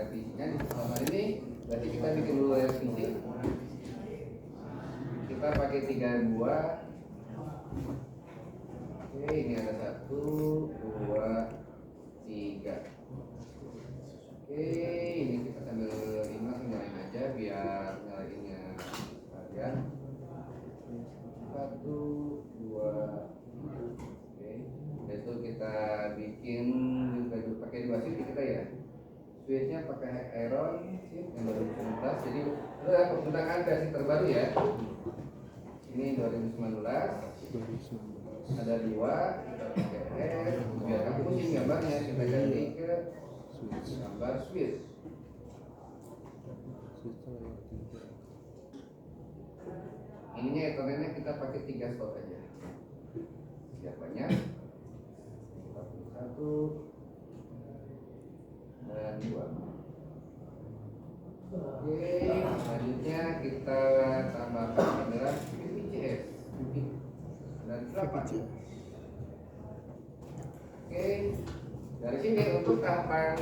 revisinya di halaman ini. Berarti kita bikin dulu revisi. Kita pakai 32. Oke, ini ada 1, 2, 3. Oke, ini kita sambil nyalain aja biar nyalainnya sekalian. 1, 2. Oke, itu kita bikin pakai 2 switch kita ya. Switchnya pakai Iron switch yang 2019. Jadi menggunakan versi terbaru ya. Ini 2019. Ada 2, kita pakai S. Biar kamu pusing gambarnya, kita ganti ke gambar switch. Ininya eternetnya kita pakai 3 slot aja. Siapanya 1 dan 2. Oke, selanjutnya kita tambahkan adalah VPCS dan 8. Oke, dari sini untuk tahapan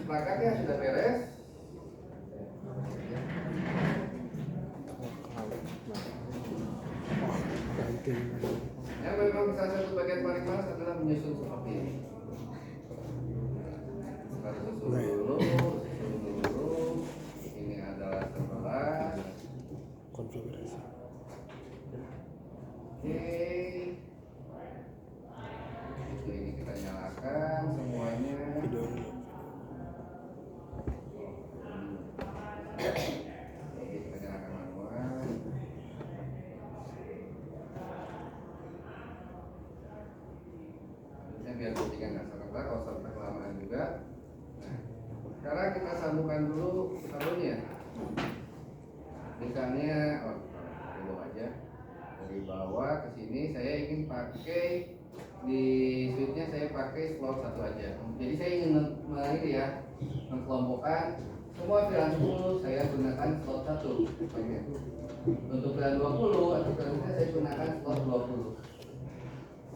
pelakatnya sudah beres. Yang memang salah satu bagian paling males adalah menyusun seperti ini. Harus susun dulu. Ini adalah 11 konfigurasi. Oke. Ini kita nyalakan semuanya. Video Kita nyalakan manual. Biar ketika nggak serta, kalau serta kelamaan juga. Nah, sekarang kita sambungkan dulu kabelnya. Misalnya, dulu aja dari bawah ke sini. Saya ingin pakai di switchnya saya pakai slot 1 aja. Jadi saya ingin mengkelompokkan semua pilihan 10 saya gunakan slot 1. Untuk pilihan 20 atau pilihan saya gunakan slot 20.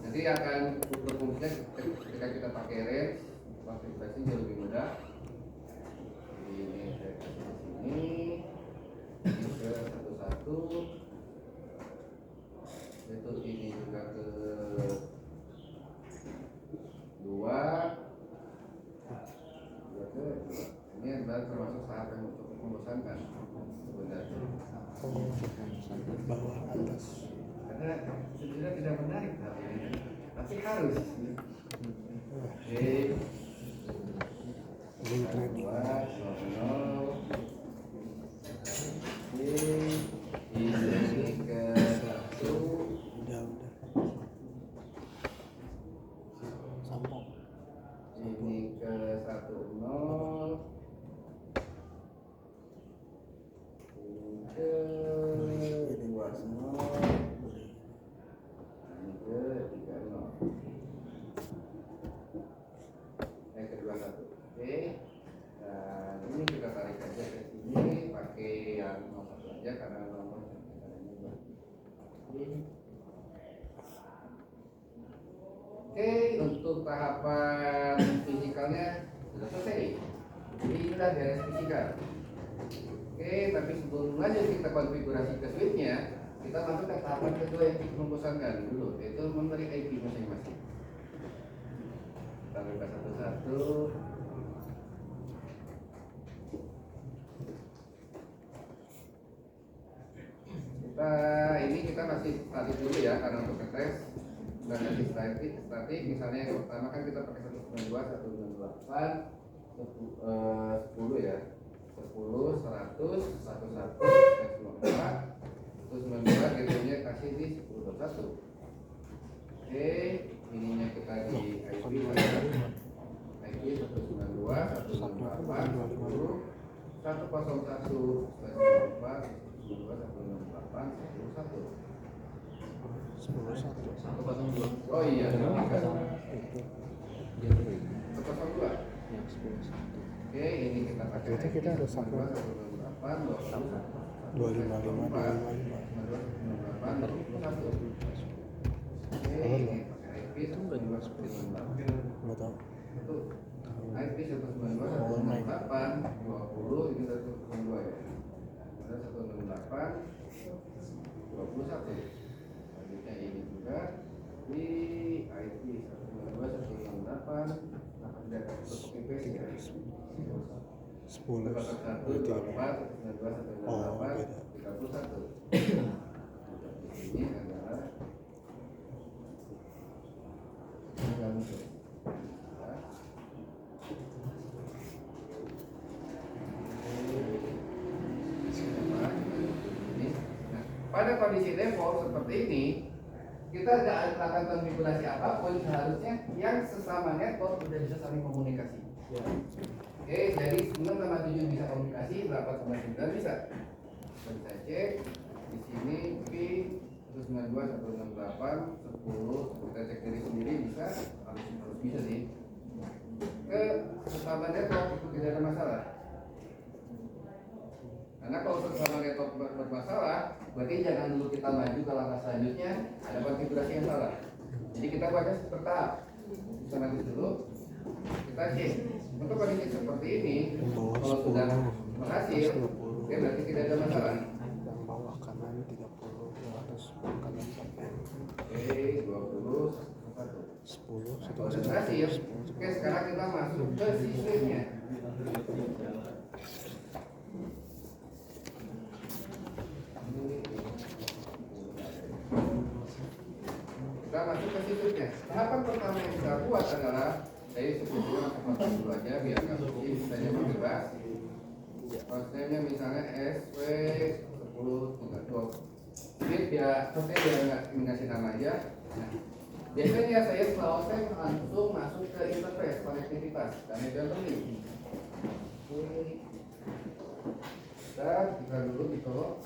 Nanti akan berfungsinya ketika kita pakai range, konfigurasi jauh lebih mudah. Ini saya kasih di sini, ini ke 1. Itu ini juga ke 2. Ini adalah termasuk tahap yang cukup membosankan sebenarnya. bawah atas. Karena sebenarnya tidak menarik hal ini, tapi harus. Oke. Link trading. 2, 0. Ini ke 1. Udah. Sambung. Ini ke 1, 0. Ini ke 2, 0. Ini ke 3, 0. Ke 2, 1. Oke. Dan ini kita tarik aja ke sini pakai yang 01 aja karena nomor Oke, untuk tahapan fisikalnya sudah selesai. Jadi sudah beres fisikal. Oke, tapi sebelum lanjut kita konfigurasi ke switchnya, kita masuk ke tahapan kedua yang cukup membosankan dulu, yaitu memberi IP masing-masing. Kita buka satu-satu. Kita masih statik dulu ya, karena untuk ngetes dan nanti statik. Misalnya yang pertama kan kita pakai 192, 198, 10 ya, 10, 100, 11, 194, 192 gedenya kasih di 1021. Oke, ininya kita di IP 192, 198, 10, 101, 104, 168, 102. Oh iya, 102. Yang 10. Oke, ini kita pakai. Berarti kita harus satu. 255. Itu enggak juga seperti Enggak tahu. IP 192, 198, 20 ini 102 ya. Ada 168 21. Selanjutnya ini juga di IT 192 168 tidak copy paste ya. 10 1 24 192 168 31. Ini adalah pada kondisi default seperti ini, kita tidak akan konfigurasi apapun, seharusnya yang sesama network sudah bisa saling komunikasi. Oke, jadi 9 sama 7 bisa komunikasi, 8 sama 9 bisa. Bisa cek di sini P 192 168 10, kita cek diri sendiri bisa, harus bisa sih. Ke sesama network itu tidak ada masalah. Karena kalau sesama network bermasalah, berarti jangan dulu kita maju ke langkah selanjutnya, ada konfigurasi yang salah. Jadi kita baca bertahap. Kita maju dulu, kita cek. Untuk kondisi seperti ini, kalau sudah berhasil, oke, berarti tidak ada masalah. Yang bawah kanan 30, yang atas kanan 10. Oke, 20, 10, kalau sudah berhasil, oke, sekarang kita masuk ke switch-nya. Kita masuk ke switch-nya. Tahapan pertama yang kita buat adalah dari sebelumnya masuk dulu aja biar nggak suci, misalnya bebas. Hostname-nya misalnya SW10.2. Ini hostnya dia nggak ngasih nama aja. Nah, biasanya saya setelah hostname langsung masuk ke interface konektivitas dan media kita buka dulu di kolom.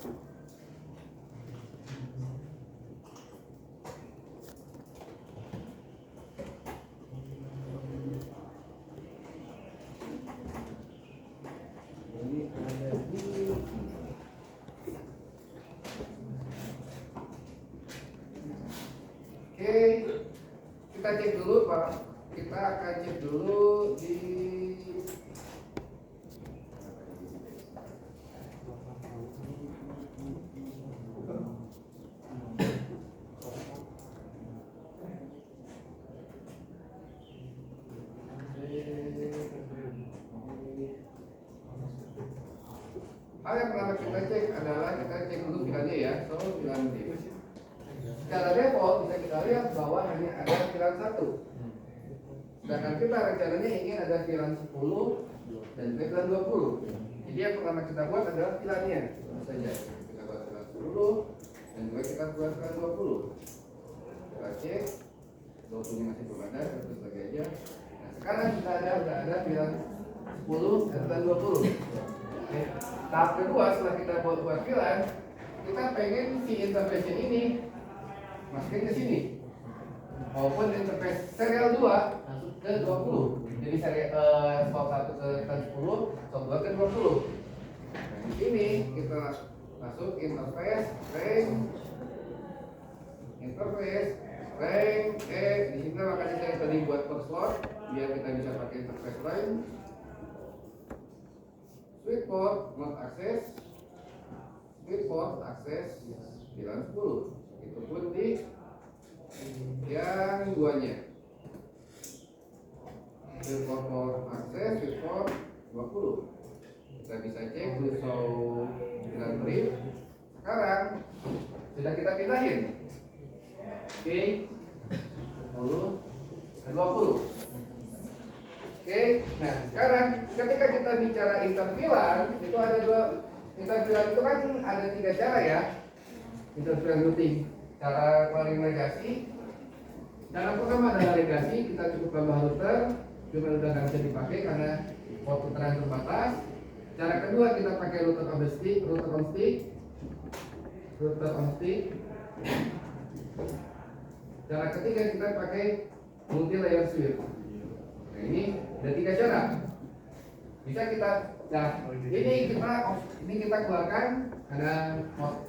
Oke, kita cek dulu Pak. Kita akan cek dulu di hal yang pertama kita cek adalah kita cek dulu pilarnya ya. So, pilar D. Secara default bisa kita lihat bahwa hanya ada pilar 1. Sedangkan kita rencananya ingin ada pilar 10 dan pilar 20. Jadi yang pertama kita buat adalah pilarnya. Tentu saja kita buat pilar 10 dan juga kita buat pilar 20. Kita cek 20 masih belum ada, terus lagi aja. Nah, sekarang kita ada pilar 10 dan pilar 20. Oke. Tahap kedua setelah kita buat pilar, kita pengen si interface ini masukin ke sini. Maupun interface serial 2 masuk ke 20. Jadi serial stop 1 ke 10, stop 2 ke 20. Nah, di sini kita masuk interface range di sini makanya saya tadi buat per slot biar kita bisa pakai interface range. Switch port not access, switch port access pilar 10. Itu pun di yang duanya. Switch port access, switch port 20. Kita bisa cek show pilar brief. Sekarang sudah kita pindahin. Oke, 10 dan 20. Oke, nah sekarang ketika kita bicara interpilar itu ada dua. Interpilar itu kan ada 3 cara ya. Interpilar routing. Cara paling legasi. Cara pertama adalah legasi, kita cukup tambah router, cuma udah nggak bisa dipakai karena port router terbatas. Cara kedua kita pakai router on stick. Cara ketiga kita pakai multi layer switch. Nah, ini ada 3 cara. Bisa kita, nah ini kita keluarkan karena port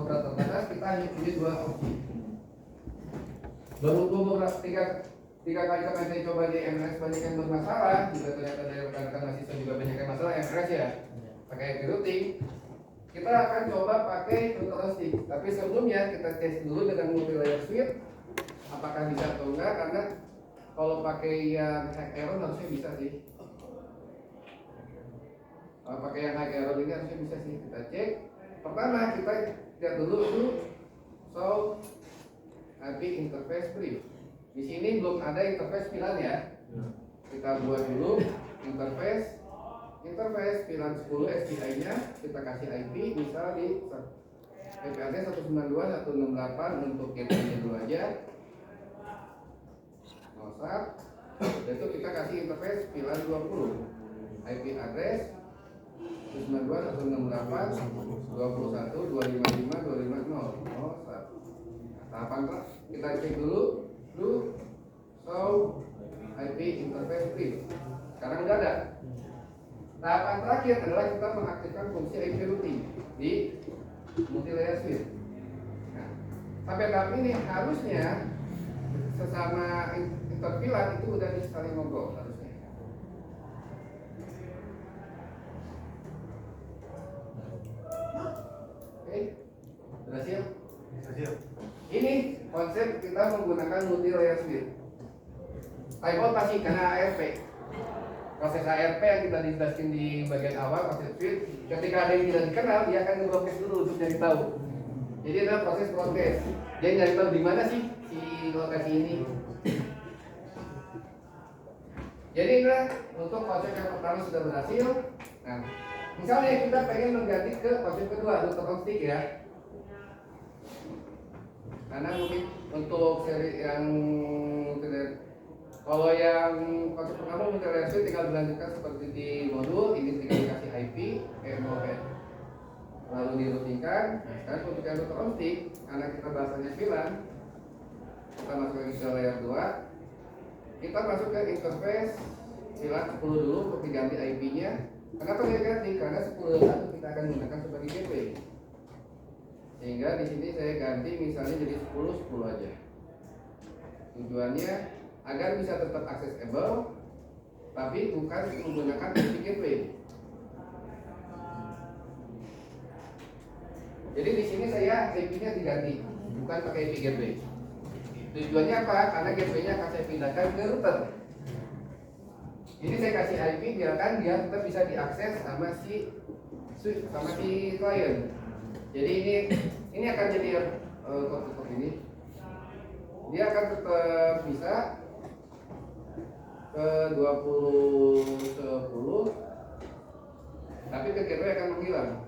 terbatas, kita hanya punya 2 opsi. Berhubung tiga kali kemarin saya coba di MNS banyak yang bermasalah, juga ternyata dari rekan-rekan mahasiswa juga banyak yang masalah yang crash ya, pakai IP routing. Kita akan coba pakai router stick. Tapi sebelumnya kita tes dulu dengan multi layer switch apakah bisa atau enggak, karena kalau pakai yang high error harusnya bisa sih. Kalau pakai yang high error ini harusnya bisa sih. Kita cek. Pertama kita lihat dulu itu show IP interface brief. Di sini belum ada interface VLAN ya. Kita buat dulu interface VLAN 10 SPI nya, kita kasih IP misal di IP address 192.168 untuk gateway dulu aja. Itu kita kasih interface VLAN 20 IP address 192.168.21.255.250. Tahapan kita cek dulu show IP interface brief. Sekarang udah ada. Tahapan terakhir adalah kita mengaktifkan fungsi IP routing di multi layer switch. Nah, sampai tahap ini harusnya sesama interVLAN itu udah saling ngobrol harusnya. Oke, berhasil? Berhasil. Ini konsep kita menggunakan multi layer switch. Timeout pasti karena ARP. Proses ARP yang kita dijelaskan di bagian awal, proses switch, ketika ada yang tidak dikenal, dia akan nge-broadcast dulu untuk cari tahu. Jadi ada proses broadcast. Dia nyari tahu di mana sih si lokasi ini. Jadi inilah untuk konsep yang pertama sudah berhasil. Nah, misalnya kita pengen mengganti ke konsep kedua, router on stick ya. Karena mungkin untuk seri yang kalau yang konsep pertama multi layer switch tinggal dilanjutkan seperti di modul ini, tinggal dikasih IP, lalu diroutingkan. Nah, sekarang untuk yang router on stick, karena kita bahasanya VLAN, kita masuk lagi ke layer 2. Kita masuk ke interface VLAN 10 dulu untuk diganti IP-nya. Kenapa diganti? Karena 10.1 kita akan gunakan sebagai gateway. Sehingga di sini saya ganti misalnya jadi 10 aja. Tujuannya agar bisa tetap accessible, tapi bukan menggunakan IP gateway. Jadi di sini saya IP-nya diganti, bukan pakai IP gateway. Tujuannya apa? Karena gateway-nya akan saya pindahkan ke router. Ini saya kasih IP biarkan dia tetap bisa diakses sama si klien. Jadi ini akan jadi kode ini. Dia akan tetap bisa ke 2010, tapi ke gateway akan menghilang.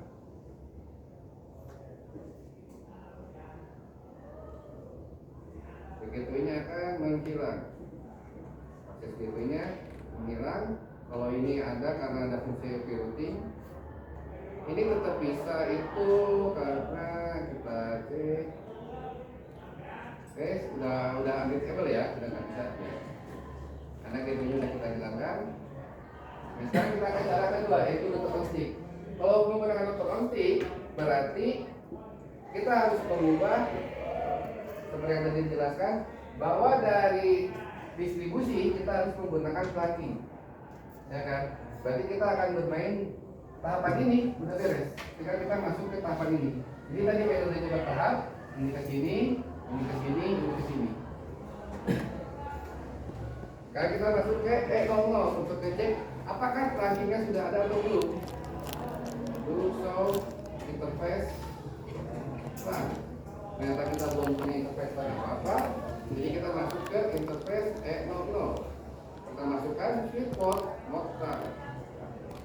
Gateway-nya akan menghilang. Akses gateway-nya menghilang. Kalau ini ada karena ada fungsi IP routing. Ini tetap bisa itu karena kita cek. Oke, udah unreachable ya, sudah nggak bisa. Karena gateway-nya sudah kita hilangkan. Nah, sekarang kita akan cara kedua, yaitu router on stick. Kalau menggunakan router on stick, berarti kita harus mengubah seperti yang tadi dijelaskan, bahwa dari distribusi kita harus menggunakan plugin, ya kan? Berarti kita akan bermain tahapan ini udah beres. Jika kita masuk ke tahapan ini, jadi tadi metodenya bertahap, ini ke sini, ini ke sini, ini ke sini. Sekarang kita masuk ke E00 untuk ngecek apakah pluginnya sudah ada atau belum. Dulu show interface. Nah, ternyata kita belum punya interface apa-apa, jadi kita masuk ke interface E00. Kita masukkan switch port mode start.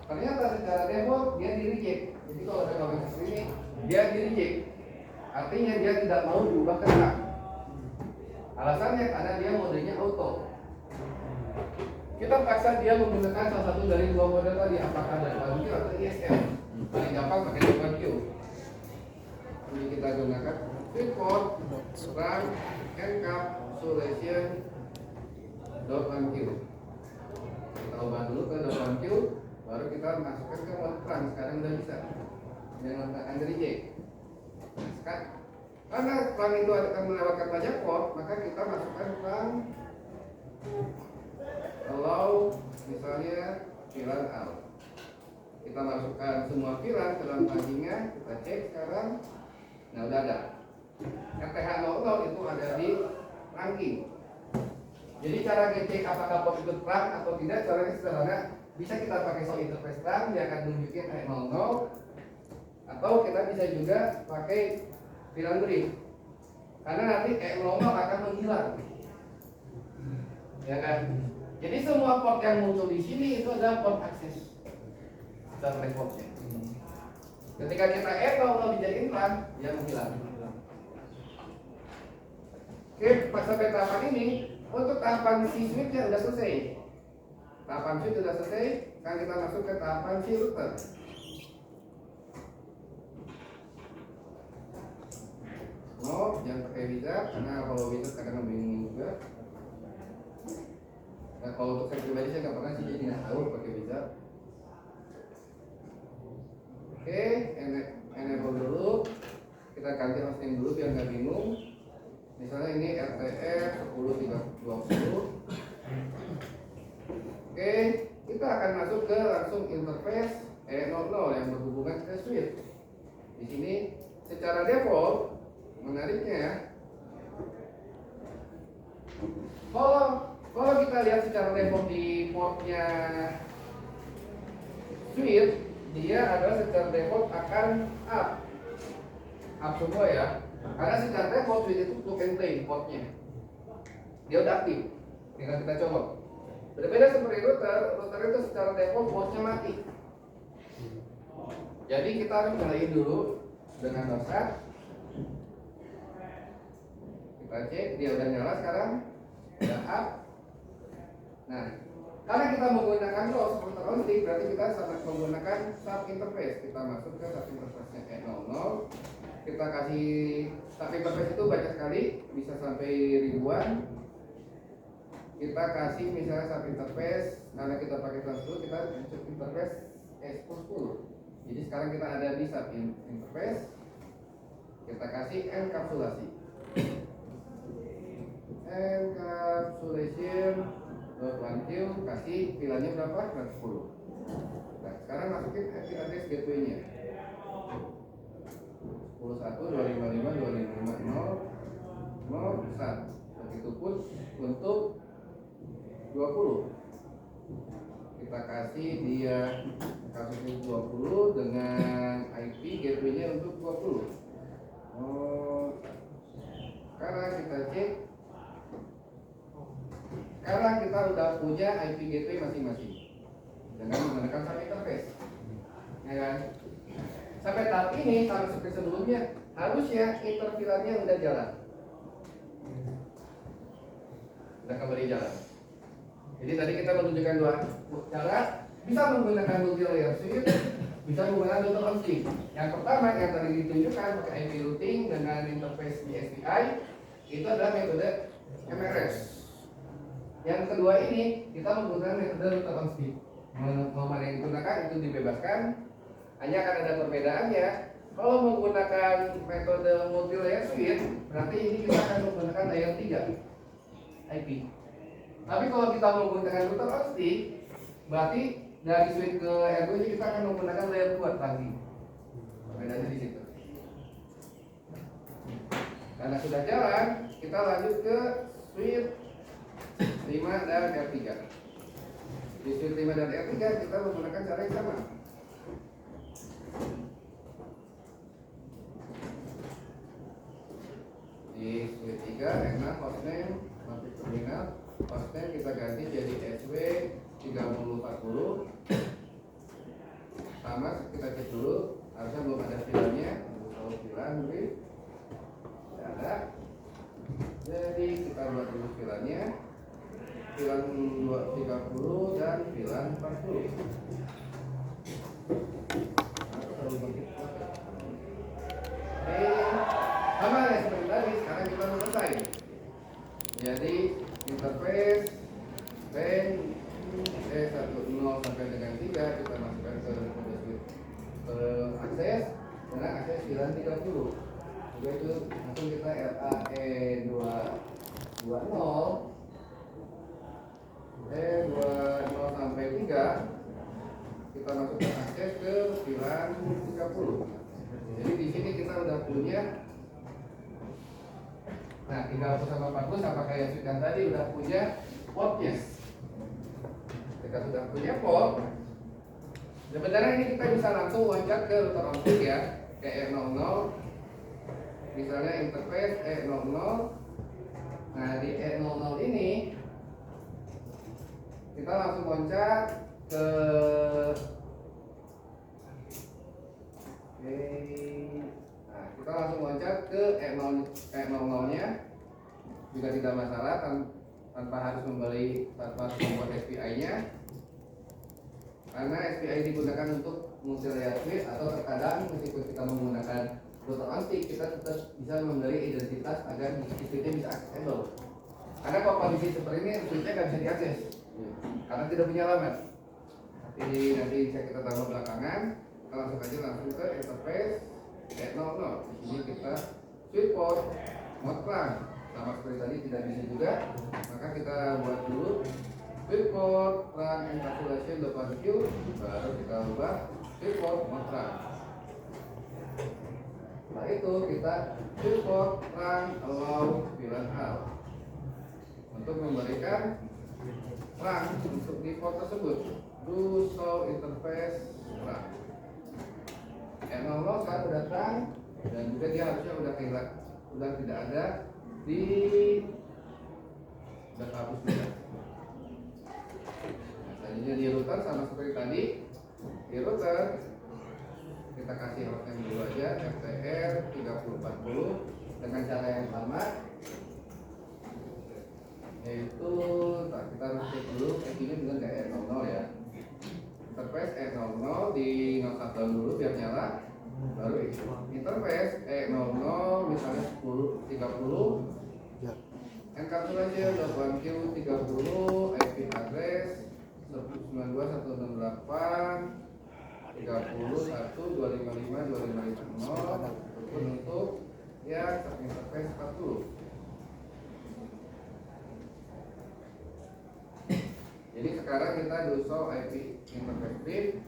Ternyata secara default dia di reject. Jadi kalau ada komen seperti ini, dia di reject. Artinya dia tidak mau diubah ke start. Alasannya karena dia modenya auto. Kita paksa dia menggunakan salah satu dari dua model tadi, apakah dari Q atau ISM. Paling gampang pakai Q. Jadi kita gunakan report run encapsulation .1q. Kita ubah dulu ke .1q, baru kita masukkan ke mode run. Sekarang udah bisa. Jangan akan reject. Nah, sekarang karena run itu akan melewatkan banyak port, maka kita masukkan run allow misalnya VLAN out. kita masukkan semua VLAN ke dalam tangkinya, kita cek sekarang. Nah, udah ada. RTH00 itu ada di ranking. Jadi cara ngecek apakah port itu terang atau tidak, caranya sederhana. Bisa kita pakai show interface terang, dia akan nunjukin E00, atau kita bisa juga pakai VLAN brief. Karena nanti E00 akan menghilang. Ya kan? Jadi semua port yang muncul di sini itu adalah port akses. Kita portnya. Ketika kita E00 dijadiin terang, dia menghilang. Oke, pas sampai tahapan ini, untuk tahapan si switch-nya sudah selesai. Tahapan switch sudah selesai, kan kita masuk ke tahapan si router. Jangan pakai wizard, karena kalau wizard kadang membingungin juga. Nah, kalau untuk saya pribadi saya nggak pernah sih, jadi nggak tahu pakai wizard. Oke, enable dulu. Kita ganti hosting dulu biar nggak bingung. Misalnya ini RTF 10.3.20. Oke, kita akan masuk ke langsung interface E00 yang berhubungan ke switch. Di sini secara default menariknya, kalau kita lihat secara default di portnya switch, dia adalah secara default akan up semua ya. Karena secara default switch itu plug and play portnya, dia udah aktif. Tinggal kita coba. Berbeda seperti router itu secara default portnya mati. Jadi kita harus nyalain dulu dengan dosat. Kita cek, dia udah nyala sekarang, udah up. Nah, karena kita menggunakan ROS router only, berarti kita sangat menggunakan sub interface. Kita masuk ke sub interface-nya E00. Kita kasih sub interface itu banyak sekali, bisa sampai ribuan. Kita kasih misalnya sub interface, karena kita pakai transfer, kita sub interface S10. Jadi sekarang kita ada di sub interface. Kita kasih encapsulasi. Encapsulation lanjut, kasih VLAN-nya berapa? 110. Nah, sekarang masukin IP address gateway-nya 10.1.255.255.0.0.1. Begitupun untuk 20. Kita kasih dia kasusnya 20 dengan IP gateway-nya untuk 20. Sekarang kita cek. Sekarang kita udah punya IP gateway masing-masing dengan menggunakan sub interface, ya kan? Sampai tahap ini, sama seperti sebelumnya, harusnya intervilannya udah jalan, udah kembali jalan. Jadi tadi kita menunjukkan dua cara, bisa menggunakan multi-layer switch, bisa menggunakan router on stick. Yang pertama yang tadi ditunjukkan pakai IP routing dengan interface di SPI, itu adalah metode MRS. Yang kedua ini kita menggunakan metode router on stick. Mau mana yang digunakan itu dibebaskan. Hanya akan ada perbedaannya. Kalau menggunakan metode multi layer switch, berarti ini kita akan menggunakan layer 3 IP. Tapi kalau kita menggunakan router on stick, berarti dari switch ke R2 ini kita akan menggunakan layer 2 lagi. Perbedaannya di situ. Karena sudah jalan, kita lanjut ke switch 5 dan R3. Di switch 5 dan R3 kita menggunakan cara yang sama. Di switch 3 enak hostname masuk terminal, hostname kita ganti jadi SW 3040. Sama kita cek dulu, harusnya belum ada VLAN-nya. Kalau VLAN mungkin tidak ada. Jadi kita buat dulu VLAN-nya. VLAN 230 dan VLAN 40. Sama ya seperti tadi, sekarang kita selesai. Jadi interface pen 10 sampai dengan 3 kita masukkan ke akses dengan akses VLAN 30. Juga itu langsung kita RAE 220 20 sampai 3 kita masukkan akses ke ke VLAN 30. Jadi di sini kita udah punya, nah 30 sama 40 sama kayak switch yang tadi udah punya portnya. Kita sudah punya port. Sebenarnya ini kita bisa langsung loncat ke router output ya, ke E00. Misalnya interface E00. Nah di E00 ini kita langsung loncat ke nah, kita langsung loncat ke E00 nya juga tidak masalah tanpa harus membuat SPI nya, karena SPI digunakan untuk multi layer switch, atau terkadang meskipun kita menggunakan router antik kita tetap bisa memberi identitas agar switchnya bisa accessible. Karena kalau kondisi seperti ini switchnya nggak bisa diakses karena tidak punya alamat. Jadi nanti bisa kita tambah belakangan. Kita langsung ke interface E00. Di sini kita switch port mode plan sama seperti tadi tidak bisa juga, maka kita buat dulu switch port plan encapsulation 8Q, baru kita ubah switch port mode plan. Setelah itu kita switch port plan allow VLAN out untuk memberikan run untuk di port tersebut. Do show interface run. E00 sekarang udah datang dan juga dia harusnya udah tidak ada di udah hapus juga. Nah, tadinya di router sama seperti tadi, di router kita kasih hostname dulu aja FTR 3040 dengan cara yang sama, yaitu kita harus cek dulu ini dengan E00 ya. Interface E00 di notat dulu biar nyala, baru interface E00 misalnya 1030 encapsulation 8Q 30 IP address 192.168 30.1.255.255.0 untuk ya interface 40. Jadi sekarang kita do show IP interface pin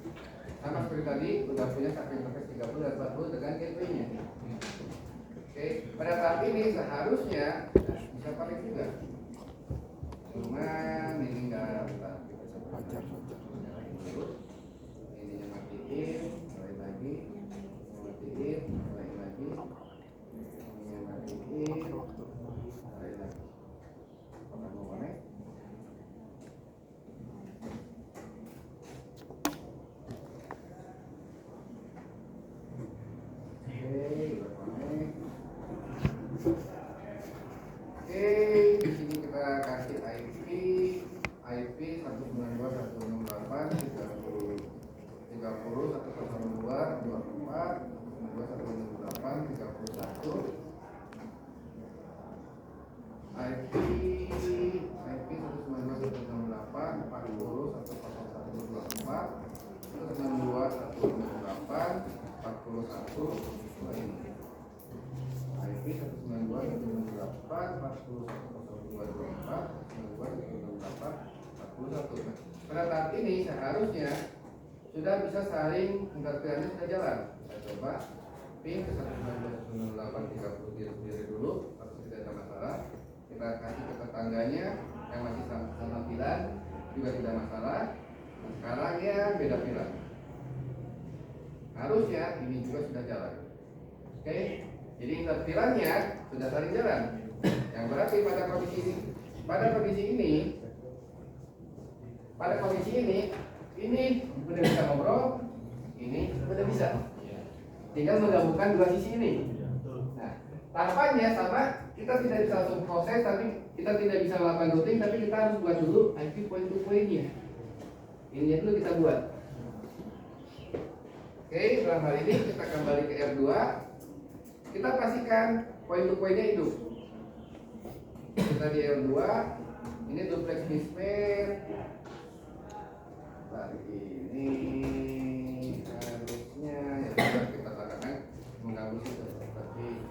sama seperti tadi udah punya satu interface 30 dan 40 dengan gateway-nya. Oke, pada saat ini seharusnya bisa pakai juga. Cuman ini enggak Wajar. Ininya matiin, mulai lagi, matiin, mulai lagi, ininya matiin, mulai lagi. Apakah mau connect? Oke, di sini kita kasih IP 192.168.30.102.24 Pada saat ini seharusnya sudah bisa saling interferensi sudah jalan. Kita coba pin ke 192.168.30 dulu, atau tidak ada masalah. Kita kasih ke tetangganya yang masih sama VLAN juga tidak masalah. Sekarang ya beda VLAN. Harusnya ini juga sudah jalan. Oke, jadi interferensinya sudah saling jalan. Yang berarti pada kondisi ini udah bisa ngobrol, ini udah bisa. Tinggal menggabungkan dua sisi ini. Nah, tahapannya sama, kita tidak bisa langsung proses, tapi kita tidak bisa melakukan routing, tapi kita harus buat dulu IP point to point-nya. Ini dulu kita buat. Oke, dalam hal ini kita kembali ke R2. Kita pastikan point to point-nya hidup. Kita di R2, ini duplex mismatch. Ini harusnya ya sudah kita katakan mengganggu sistem, tapi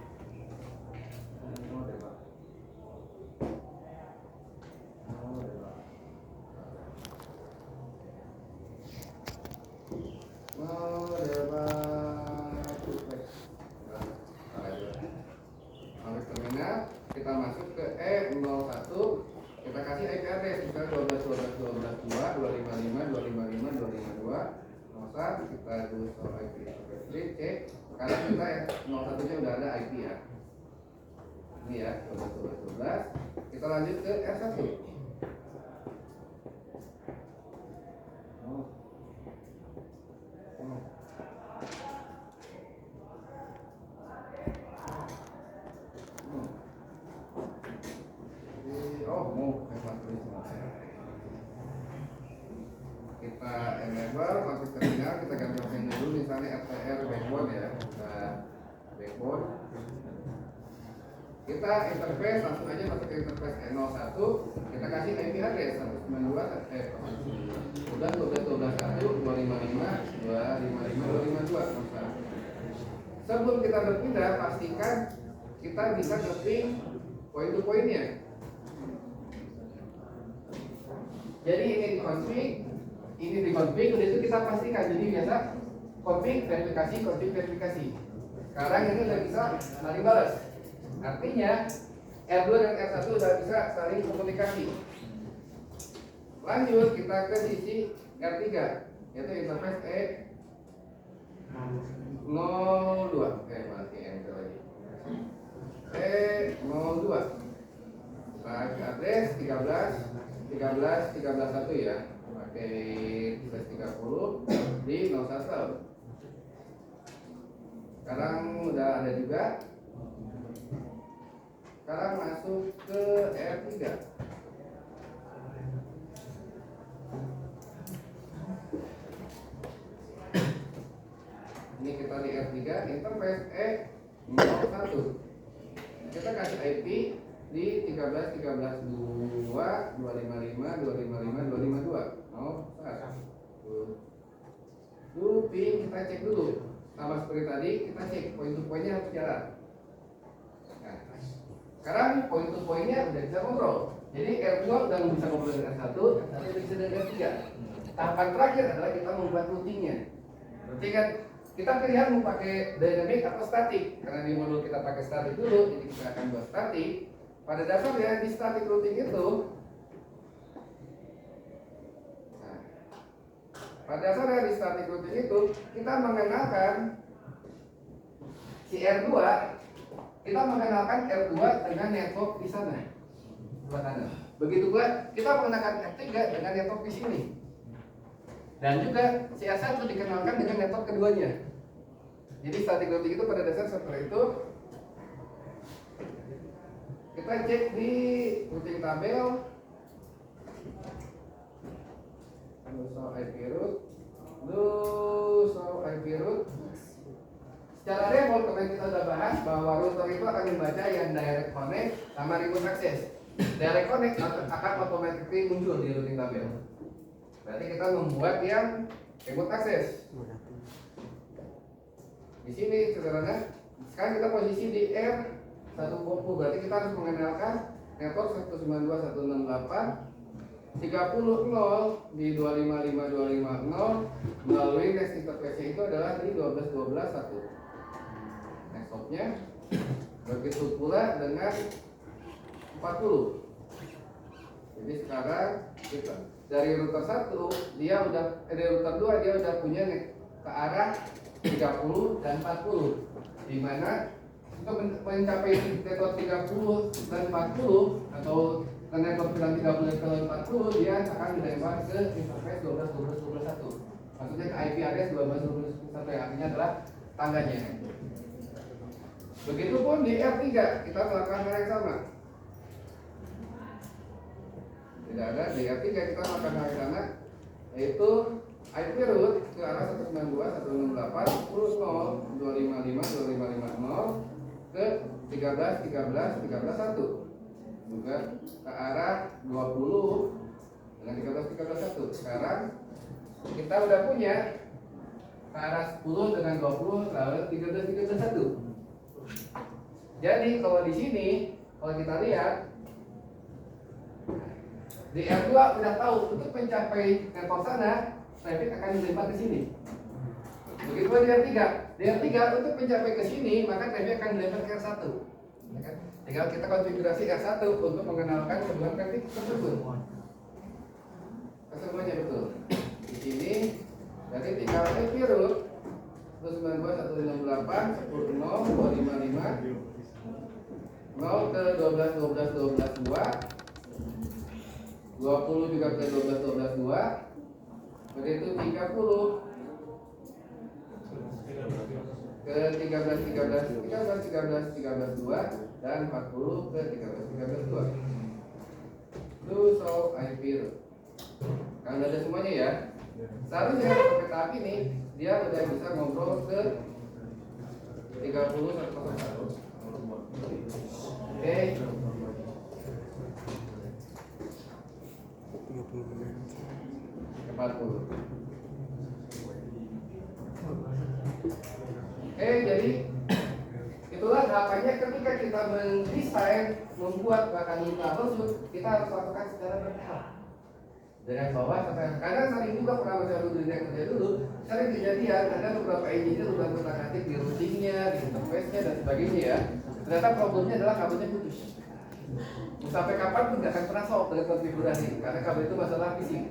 01 kita do show IP interface cek. Karena kita ya 01 nya udah ada IP ya. Ini ya 12 kita lanjut ke R1. Kita enable masuk terminal, kita ganti opsi dulu misalnya RTR backbone ya. Kita backbone, kita interface langsung aja masuk ke interface E01, kita kasih IP address 192 udah 255 255 255 252. Sebelum kita berpindah, pastikan kita bisa nge-ping point to point-nya. Jadi ini dikonfig, udah itu kita pastikan. Jadi biasa config verifikasi. Sekarang ini udah bisa saling balas. Artinya R2 dan R1 udah bisa saling komunikasi. Lanjut kita ke sisi R3, yaitu interface E02. Masih enter lagi. E02. Kita address 13.1 ya, pakai plus 30 di 01. Sekarang udah ada juga. Sekarang masuk ke R3. Ini kita di R3 interface E01. Kita kasih IP di 13.13.2 255 255 252. Looping kita cek dulu. Sama seperti tadi kita cek point to point-nya harus jalan. Nah, sekarang point to point-nya udah bisa ngobrol. Jadi R2 udah bisa ngobrol dengan R1, R1 bisa dengan R3. Tahapan terakhir adalah kita membuat routingnya. Berarti kan kita pilihan mau pakai dynamic atau static. Karena di modul kita pakai static dulu, jadi kita akan buat static. Pada dasarnya di static routing itu, kita mengenalkan si R2, kita mengenalkan R2 dengan network di sana. Begitu pula kita mengenalkan R3 dengan network di sini. Dan juga si R1 dikenalkan dengan network keduanya. Jadi static routing itu pada dasar seperti itu. Kita cek di routing tabel. Show IP root. Secara default kemarin kita sudah bahas bahwa router itu akan membaca yang direct connect sama remote access. Direct connect akan automatically muncul di routing tabel. Berarti kita membuat yang remote access. Di sini sederhana. Sekarang kita posisi di R120, berarti kita harus mengenalkan network 192.168 30.0 di 255.250 melalui next interface itu adalah di 12.12.1. Next hopnya begitu pula dengan 40. Jadi sekarang kita dari router 1 dia udah dari router 2 dia udah punya ke arah 30 dan 40, di mana untuk mencapai network 30 dan 40 atau network bilang 30 ke 40 dia akan dilempar ke interface 12.12.12.1. Maksudnya ke IP address 12.12.12.1 yang artinya adalah tangganya. Begitupun di R3 kita melakukan hal yang sama. Tidak ada di R3 kita melakukan hal yang sama, yaitu IP root ke arah 192.168.10.255.255.0 ke 13.13.13.1. Juga ke arah 20 dengan 13.13.1. Sekarang kita udah punya ke arah 10 dengan 20 lalu 13.13.1. Jadi kalau di sini kalau kita lihat di R2 udah tahu untuk mencapai network sana traffic akan dilempar ke sini. Begitu di R3. Di R3 untuk mencapai ke sini maka traffic akan dilempar ke R1. Tinggal kita konfigurasi R1 untuk mengenalkan sebuah traffic tersebut. Kesemuanya betul. Di sini Jadi tinggal IP root 192.168 10.0 255 0 ke 12 12 12 2 20 juga ke 12 12 2 begitu 30 ke 13 13 13 13 13 2 dan 40 ke 13 13 2 itu solve IP root. Kalau ada semuanya ya, seharusnya pakai tahap ini dia udah bisa ngobrol ke 30.101. Oke. 30 menit. 40. Jadi itulah tahapannya ketika kita mendesain, membuat bahkan troubleshoot, kita harus lakukan secara bertahap. Dengan bawah sampai kadang sering juga pernah saya kerja dulu, sering kejadian ada beberapa engineer udah bertakatik di routingnya, di interface-nya dan sebagainya ya. Ternyata problemnya adalah kabelnya putus. Sampai kapan pun nggak akan pernah solve dengan konfigurasi karena kabel itu masalah phishing.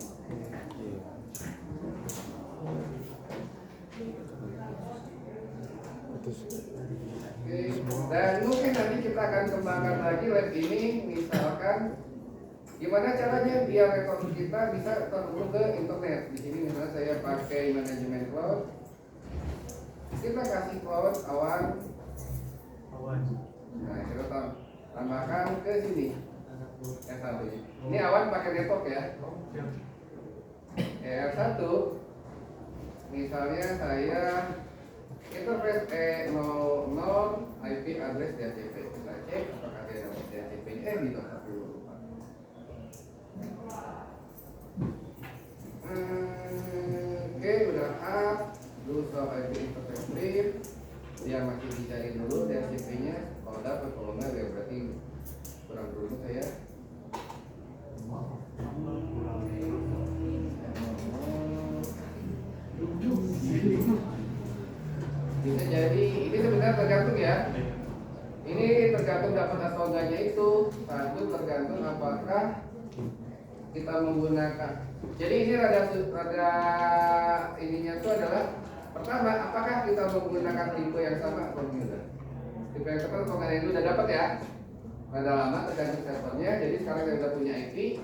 Oke. Dan mungkin nanti kita akan kembangkan lagi lab ini, misalkan gimana caranya biar rekor kita bisa terhubung ke internet. Di sini misalnya saya pakai manajemen cloud, kita kasih cloud awan. Nah kita tambahkan ke sini R1. Ini awan pakai network ya. R1 misalnya saya interface E00 IP address DHCP. Kita cek apakah ada yang DHCP-nya gitu. Oke, udah up. Dulu soal IP interface brief. Dia masih dicari dulu DHCP-nya. Kalau dapat, kalau enggak ya berarti kurang beruntung saya. Bisa jadi ini sebenarnya tergantung ya. Ini tergantung dapat atau enggaknya itu. Satu tergantung apakah kita menggunakan. Jadi ini rada ininya itu adalah pertama apakah kita menggunakan tipe yang sama atau tidak. Tipe yang sama atau enggak itu udah dapat ya. Rada lama tergantung servernya. Jadi sekarang saya sudah punya IP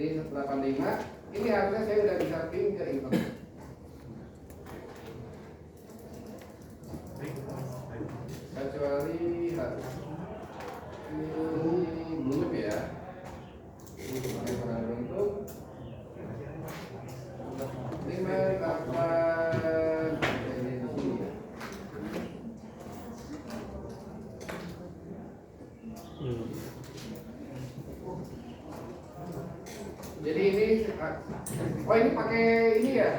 di 185. Ini harusnya saya udah bisa ping ke internet. Kecuali belum ya. Yang pernah beruntung 58 ini di sini ya. Jadi ini oh ini pakai ini ya.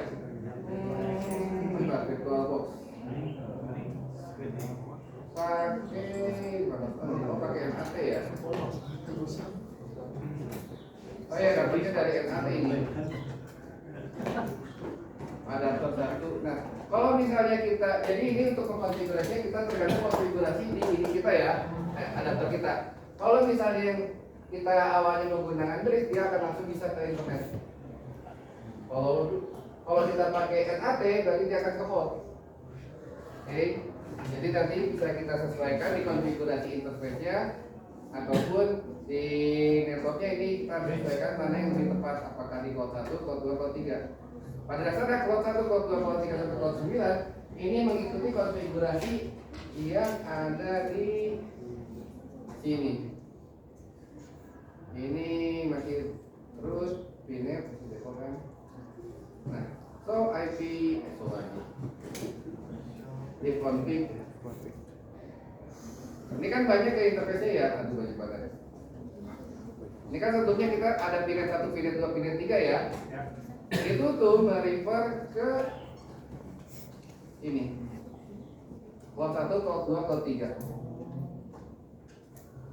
Bentar, virtual box. Pakai NAT ya. Oh ya, dapetnya dari NAT ini. Adapter satu. Nah, kalau misalnya kita, jadi ini untuk konfigurasinya kita tergantung konfigurasi di ini kita ya, adapter kita. Kalau misalnya yang kita awalnya menggunakan bridge, dia akan langsung bisa ke internet. Kalau kita pakai NAT, berarti dia akan ke host. Oke. Jadi nanti bisa kita sesuaikan di konfigurasi interface-nya ataupun di networknya ini kita sesuaikan mana yang lebih tepat, apakah di cloud 1, cloud 2, cloud 3. Pada dasarnya cloud 1, cloud 2, cloud 3, sampai cloud 9 ini mengikuti konfigurasi yang ada di sini. Ini masih terus PNet masih default kan. Nah, so IP lagi. Di config. Ini kan banyak ke interface-nya ya, aduh banyak banget. Ini kan sebelumnya kita ada PNet 1, PNet 2, PNet 3 ya. Itu tuh merefer ke ini. Cloud 1, cloud 2, cloud 3.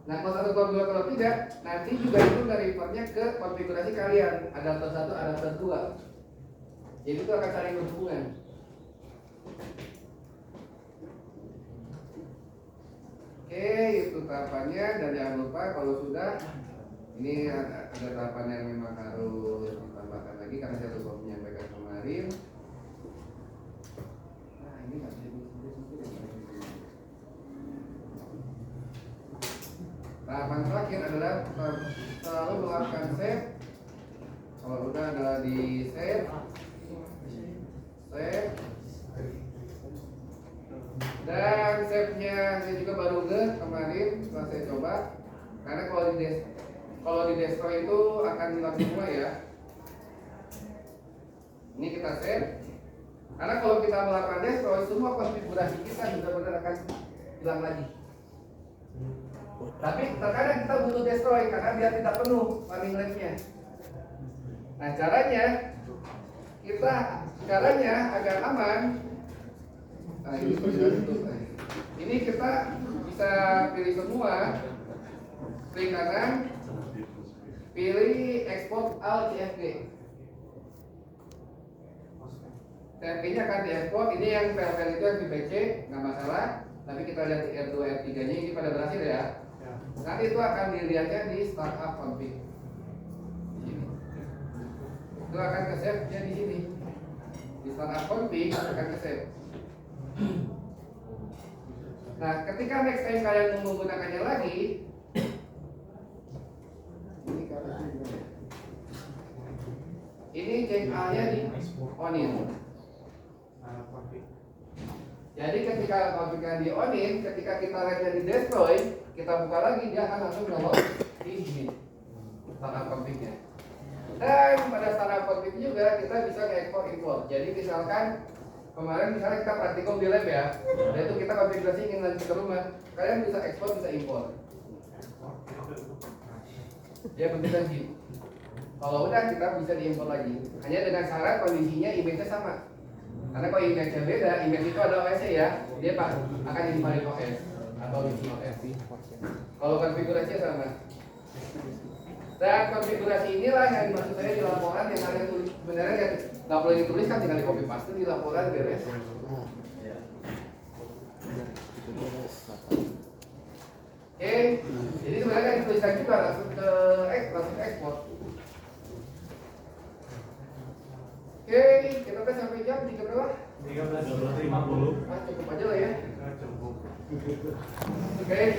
Nah, cloud 1, cloud 2, cloud 3 nanti juga itu merefernya ke konfigurasi kalian, adapter 1, adapter 2. Jadi itu akan saling berhubungan. Oke, itu tahapannya dan jangan lupa kalau sudah ini ada tahapan yang memang harus ditambahkan lagi karena saya lupa menyampaikan kemarin. adalah selalu melakukan save. Kalau udah adalah di save, dan save-nya saya juga baru kemarin setelah saya coba, karena kalau di desktop itu akan hilang semua ya. Ini kita save, karena kalau kita melakukan destroy, semua konfigurasi kita benar-benar akan hilang lagi. Tapi terkadang kita butuh destroy karena dia tidak penuh running rate-nya. Nah caranya agar aman. Nah ini kita bisa pilih semua, klik kanan, pilih export all CFG. CFG-nya akan diekspor. Ini yang file-file itu yang di PC nggak masalah. Tapi kita lihat di R2, R3-nya ini pada berhasil ya. Nanti itu akan dilihatnya di startup config. Di sini. Itu akan ke save nya di sini. Di startup config akan ke save. Nah, ketika next time kalian mau menggunakannya lagi, ini check A-nya di onin. Jadi ketika konfignya di onin, ketika kita rate-nya di destroy, kita buka lagi, dia akan langsung download di sini startup config-nya. Dan pada startup config juga kita bisa ekspor import. Jadi misalkan kemarin misalnya kita praktikum di lab ya, yaitu kita konfigurasi ingin lanjut ke rumah, kalian bisa ekspor, bisa import. Ya penting lagi. Kalau udah kita bisa diimport lagi. Hanya dengan syarat kondisinya image-nya sama. Karena kalau image-nya beda, image itu adalah OS ya, dia akan invalid OS atau misi OS. Kalau konfigurasinya sama. Dan konfigurasi inilah yang dimaksud saya di laporan yang kalian tulis. Sebenarnya yang nggak boleh ditulis kan, tinggal di copy paste di laporan beres. Oke, jadi sebenarnya yang dituliskan juga langsung ekspor. Oke, kita tes sampai jam 3 berapa? 13.50. Cukup aja lah ya. Cukup. Oke.